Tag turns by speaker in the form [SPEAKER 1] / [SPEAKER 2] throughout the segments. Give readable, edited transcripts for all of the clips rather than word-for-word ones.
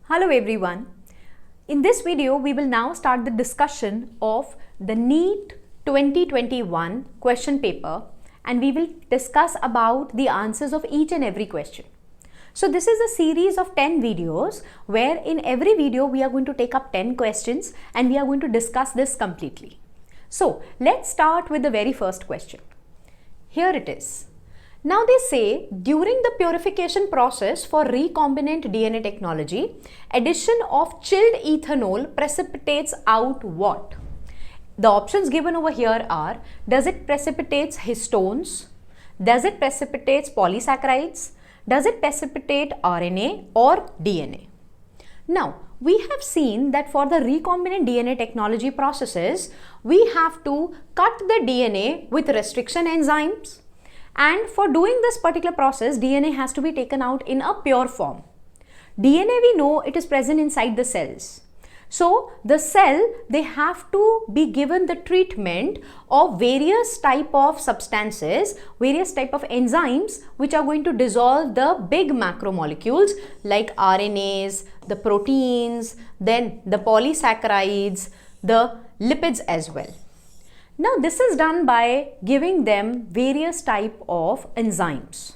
[SPEAKER 1] Hello everyone. In this video, we will now start the discussion of the NEET 2021 question paper, and we will discuss about the answers of each and every question. So this is a series of 10 videos where in every video we are going to take up 10 questions and we are going to discuss this completely. So let's start with the very first question. Here it is. Now they say during the purification process for recombinant DNA technology, addition of chilled ethanol precipitates out what? The options given over here are, does it precipitates histones? Does it precipitates polysaccharides? Does it precipitate RNA or DNA? Now, we have seen that for the recombinant DNA technology processes, we have to cut the DNA with restriction enzymes. And for doing this particular process, DNA has to be taken out in a pure form. DNA, we know it is present inside the cells. So the cell, they have to be given the treatment of various type of substances, various type of enzymes which are going to dissolve the big macromolecules like RNAs, the proteins, then the polysaccharides, the lipids as well. Now this is done by giving them various type of enzymes.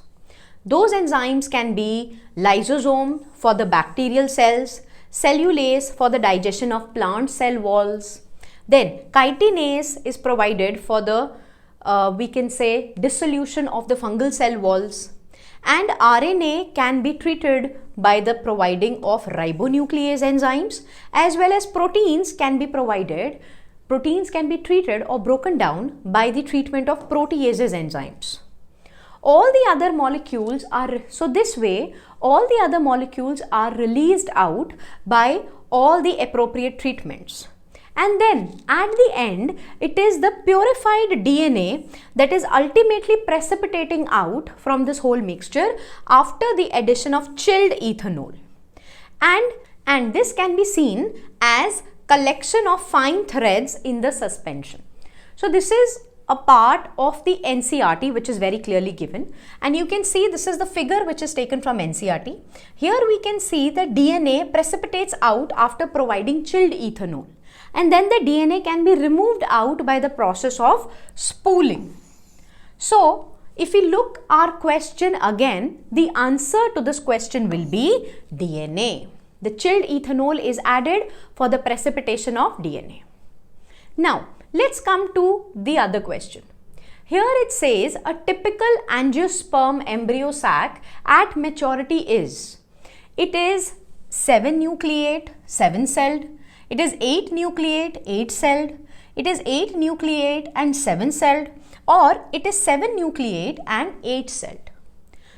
[SPEAKER 1] Those enzymes can be lysosome for the bacterial cells, cellulase for the digestion of plant cell walls, then chitinase is provided for the we can say dissolution of the fungal cell walls, and RNA can be treated by the providing of ribonuclease enzymes, as well as proteins can be provided. Proteins can be treated or broken down by the treatment of proteases enzymes. All the other molecules are, so this way, all the other molecules are released out by all the appropriate treatments. And then at the end, it is the purified DNA that is ultimately precipitating out from this whole mixture after the addition of chilled ethanol. And this can be seen as collection of fine threads in the suspension. So this is a part of the NCERT which is very clearly given, and you can see this is the figure which is taken from NCERT. Here we can see that DNA precipitates out after providing chilled ethanol, and then the DNA can be removed out by the process of spooling. So if we look our question again, the answer to this question will be DNA. The chilled ethanol is added for the precipitation of DNA. Now, let's come to the other question. Here it says a typical angiosperm embryo sac at maturity is, it is 7 nucleate, 7 celled, it is 8 nucleate, 8 celled, it is 8 nucleate and 7 celled, or it is 7 nucleate and 8 celled.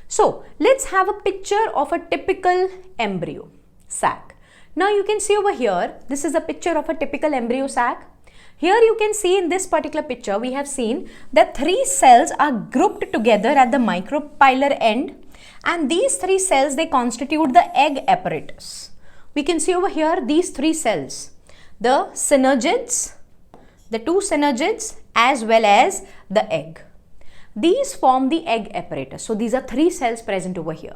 [SPEAKER 1] So, let's have a picture of a typical embryo sac. Now you can see over here, this is a picture of a typical embryo sac. Here you can see in this particular picture, we have seen that 3 cells are grouped together at the micropylar end, and these 3 cells, they constitute the egg apparatus. We can see over here these 3 cells, the synergids, the 2 synergids as well as the egg. These form the egg apparatus. So these are 3 cells present over here.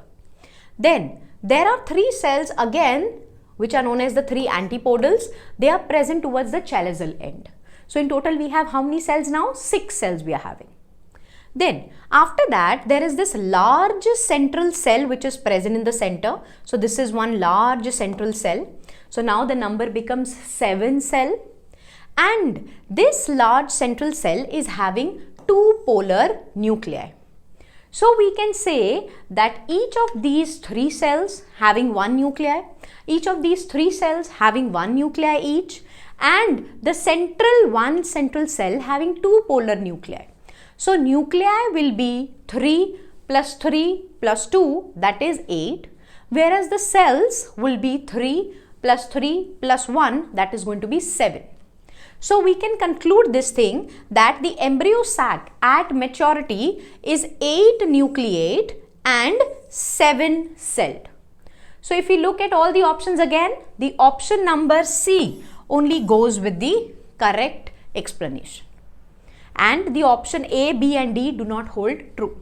[SPEAKER 1] Then there are 3 cells again which are known as the 3 antipodals. They are present towards the chalazial end. So in total we have how many cells now? 6 cells we are having. Then after that there is this large central cell which is present in the center. So this is one large central cell. So now the number becomes 7 cell, and this large central cell is having 2 polar nuclei. So we can say that each of these 3 cells having 1 nuclei, each of these 3 cells having 1 nuclei each, and the one central cell having 2 polar nuclei. So nuclei will be 3 plus 3 plus 2, that is 8, whereas the cells will be 3 plus 3 plus 1, that is going to be 7. So we can conclude this thing that the embryo sac at maturity is 8 nucleate and 7 celled. So if we look at all the options again, the option number C only goes with the correct explanation, and the option A, B and D do not hold true.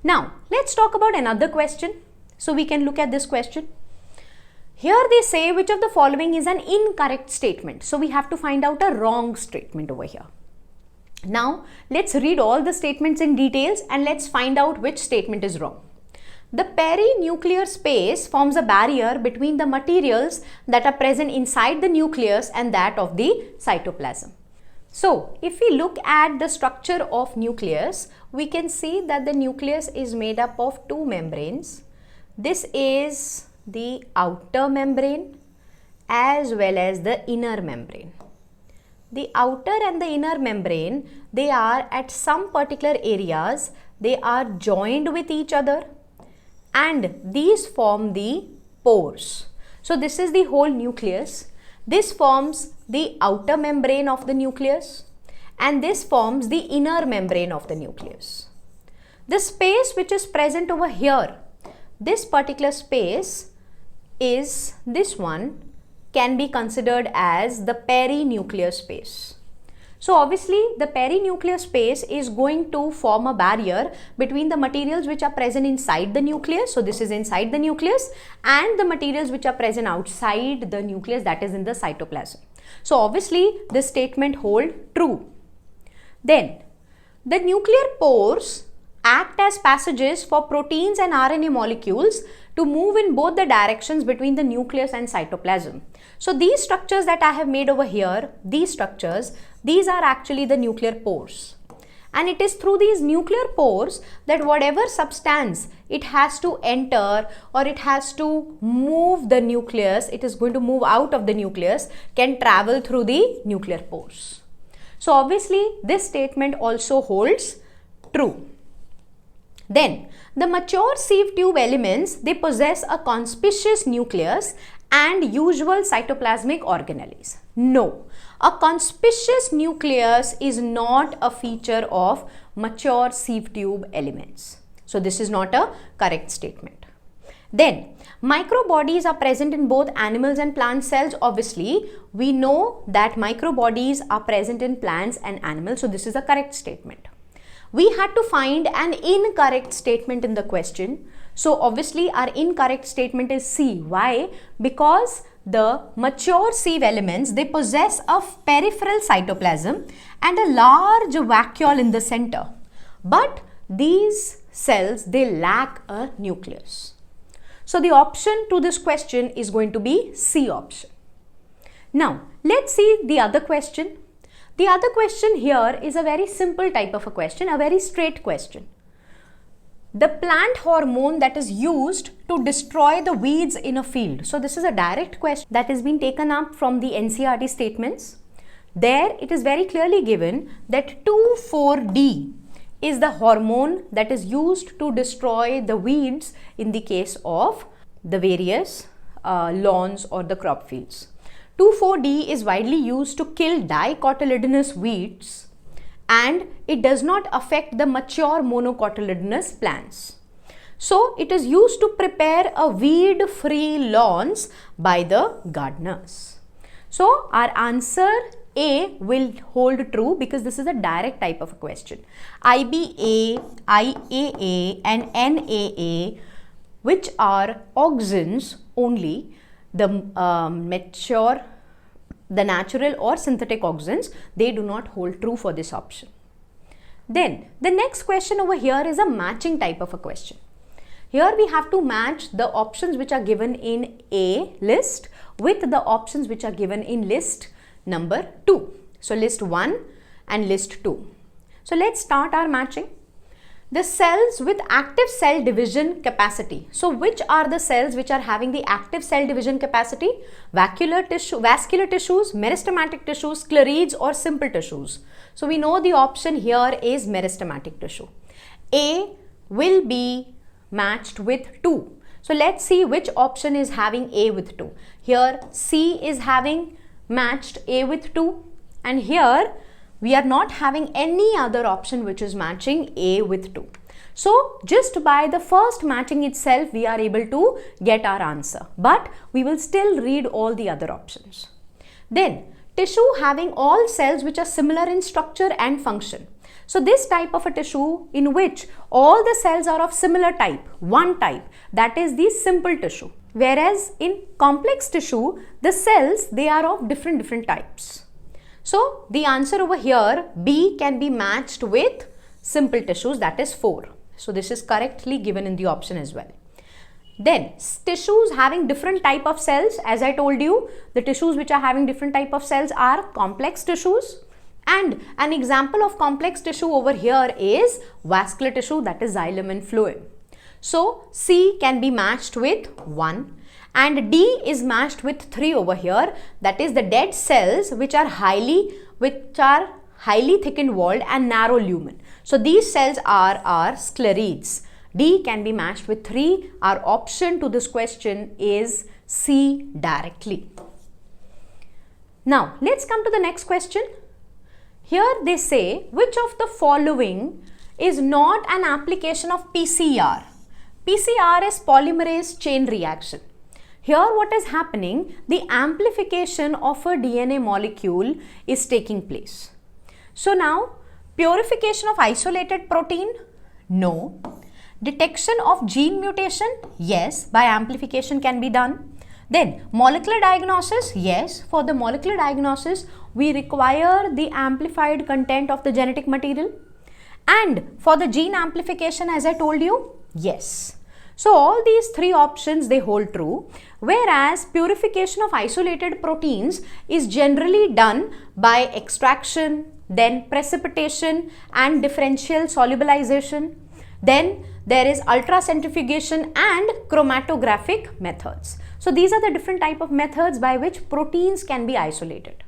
[SPEAKER 1] Now let's talk about another question. So we can look at this question. Here they say which of the following is an incorrect statement. So we have to find out a wrong statement over here. Now let's read all the statements in details and let's find out which statement is wrong. The perinuclear space forms a barrier between the materials that are present inside the nucleus and that of the cytoplasm. So if we look at the structure of nucleus, we can see that the nucleus is made up of two membranes. This is the outer membrane as well as the inner membrane. The outer and the inner membrane, they are at some particular areas, they are joined with each other and these form the pores. So this is the whole nucleus. This forms the outer membrane of the nucleus and this forms the inner membrane of the nucleus. The space which is present over here, this particular space is this one, can be considered as the perinuclear space. So obviously the perinuclear space is going to form a barrier between the materials which are present inside the nucleus. So this is inside the nucleus and the materials which are present outside the nucleus, that is in the cytoplasm. So obviously this statement hold true. Then the nuclear pores act as passages for proteins and RNA molecules to move in both the directions between the nucleus and cytoplasm. So these structures that I have made over here, these structures, these are actually the nuclear pores. And it is through these nuclear pores that whatever substance it has to enter or it has to move the nucleus, it is going to move out of the nucleus, can travel through the nuclear pores. So obviously this statement also holds true. Then the mature sieve tube elements, they possess a conspicuous nucleus and usual cytoplasmic organelles. No, a conspicuous nucleus is not a feature of mature sieve tube elements. So this is not a correct statement. Then microbodies are present in both animals and plant cells. Obviously we know that microbodies are present in plants and animals. So this is a correct statement. We had to find an incorrect statement in the question. So obviously our incorrect statement is C. Why? Because the mature sieve elements, they possess a peripheral cytoplasm and a large vacuole in the center. But these cells, they lack a nucleus. So the option to this question is going to be C option. Now let's see the other question. The other question here is a very simple type of a question, a very straight question. The plant hormone that is used to destroy the weeds in a field. So this is a direct question that has been taken up from the NCERT statements. There it is very clearly given that 2,4-D is the hormone that is used to destroy the weeds in the case of the various lawns or the crop fields. 2,4-D is widely used to kill dicotyledonous weeds and it does not affect the mature monocotyledonous plants. So it is used to prepare a weed-free lawns by the gardeners. So our answer A will hold true because this is a direct type of a question. IBA, IAA and NAA, which are auxins only, the natural or synthetic auxins, they do not hold true for this option. Then the next question over here is a matching type of a question. Here we have to match the options which are given in A list with the options which are given in list number 2. So list 1 and list 2. So let's start our matching. The cells with active cell division capacity. So which are the cells which are having the active cell division capacity? Vascular tissues, meristematic tissues, sclerids or simple tissues. So we know the option here is meristematic tissue. A will be matched with 2. So let's see which option is having A with 2. Here C is having matched A with 2 and here we are not having any other option which is matching A with 2. So just by the first matching itself, we are able to get our answer, but we will still read all the other options. Then tissue having all cells which are similar in structure and function. So this type of a tissue in which all the cells are of similar type, one type, that is the simple tissue. Whereas in complex tissue, the cells, they are of different types. So the answer over here, B, can be matched with simple tissues, that is 4. So this is correctly given in the option as well. Then tissues having different type of cells, as I told you, the tissues which are having different type of cells are complex tissues. And an example of complex tissue over here is vascular tissue, that is xylem and phloem. So C can be matched with 1 and D is matched with 3 over here, that is the dead cells which are highly thickened walled and narrow lumen. So these cells are our sclerids. D can be matched with 3. Our option to this question is C directly. Now let's come to the next question. Here they say, which of the following is not an application of PCR? PCR is polymerase chain reaction. Here what is happening, the amplification of a DNA molecule is taking place. So now, purification of isolated protein? No. Detection of gene mutation? Yes, by amplification can be done. Then molecular diagnosis? Yes, for the molecular diagnosis, we require the amplified content of the genetic material. And for the gene amplification, as I told you, yes. So all these 3 options, they hold true, whereas purification of isolated proteins is generally done by extraction, then precipitation and differential solubilization. Then there is ultracentrifugation and chromatographic methods. So these are the different type of methods by which proteins can be isolated,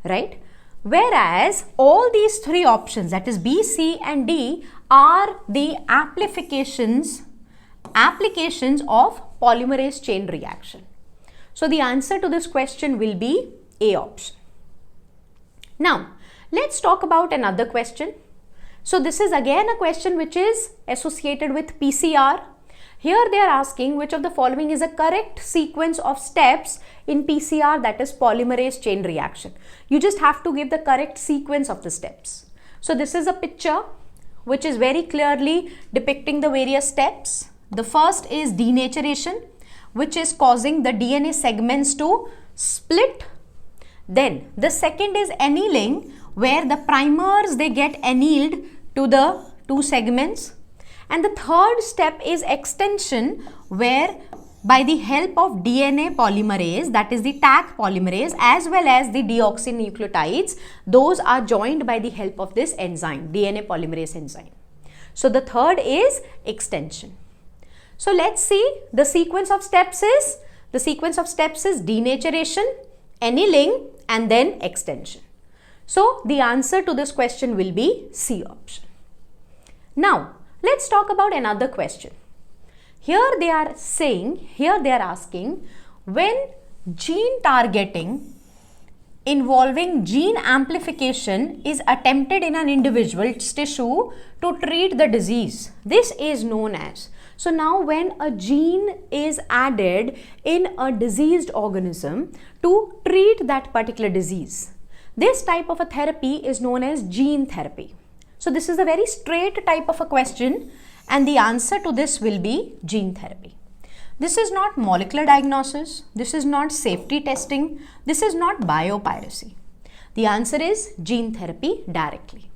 [SPEAKER 1] right? Whereas all these 3 options, that is B, C and D, are the applications of polymerase chain reaction. So the answer to this question will be A option. Now let's talk about another question. So this is again a question which is associated with PCR. Here they are asking which of the following is a correct sequence of steps in PCR, that is polymerase chain reaction. You just have to give the correct sequence of the steps. So this is a picture which is very clearly depicting the various steps. The first is denaturation, which is causing the DNA segments to split. Then the second is annealing, where the primers, they get annealed to the 2 segments. And the third step is extension, where by the help of DNA polymerase, that is the Taq polymerase, as well as the deoxynucleotides, those are joined by the help of this enzyme, DNA polymerase enzyme. So the third is extension. So let's see, the sequence of steps is denaturation, annealing and then extension. So the answer to this question will be C option. Now let's talk about another question. Here they are asking, when gene targeting involving gene amplification is attempted in an individual's tissue to treat the disease, this is known as. So now when a gene is added in a diseased organism to treat that particular disease, this type of a therapy is known as gene therapy. So this is a very straight type of a question and the answer to this will be gene therapy. This is not molecular diagnosis, this is not safety testing, this is not biopiracy. The answer is gene therapy directly.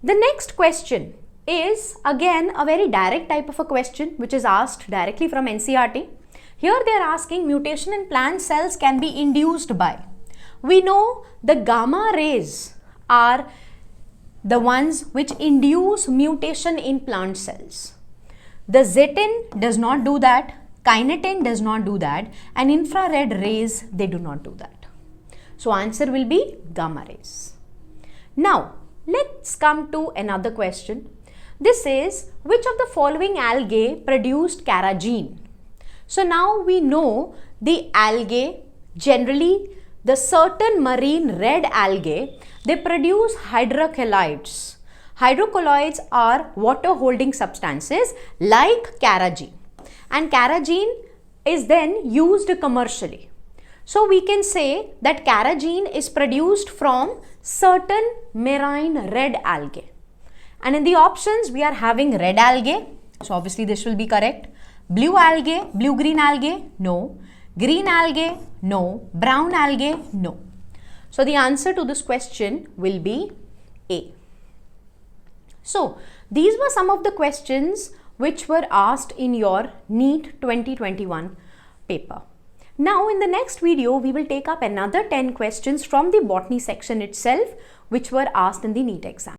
[SPEAKER 1] The next question is again a very direct type of a question which is asked directly from NCERT. Here they are asking, mutation in plant cells can be induced by. We know the gamma rays are the ones which induce mutation in plant cells. The zetin does not do that, kinetin does not do that, and infrared rays, they do not do that. So answer will be gamma rays. Now let's come to another question. This is, which of the following algae produced carrageen? So now we know the algae, generally the certain marine red algae, they produce hydrocolloids. Hydrocolloids are water holding substances like carrageen, and carrageen is then used commercially. So we can say that carrageen is produced from certain marine red algae. And in the options we are having red algae, so obviously this will be correct. Blue algae, blue-green algae? No. Green algae? No. Brown algae? No. So the answer to this question will be A. So these were some of the questions which were asked in your NEET 2021 paper. Now in the next video, we will take up another 10 questions from the botany section itself which were asked in the NEET exam.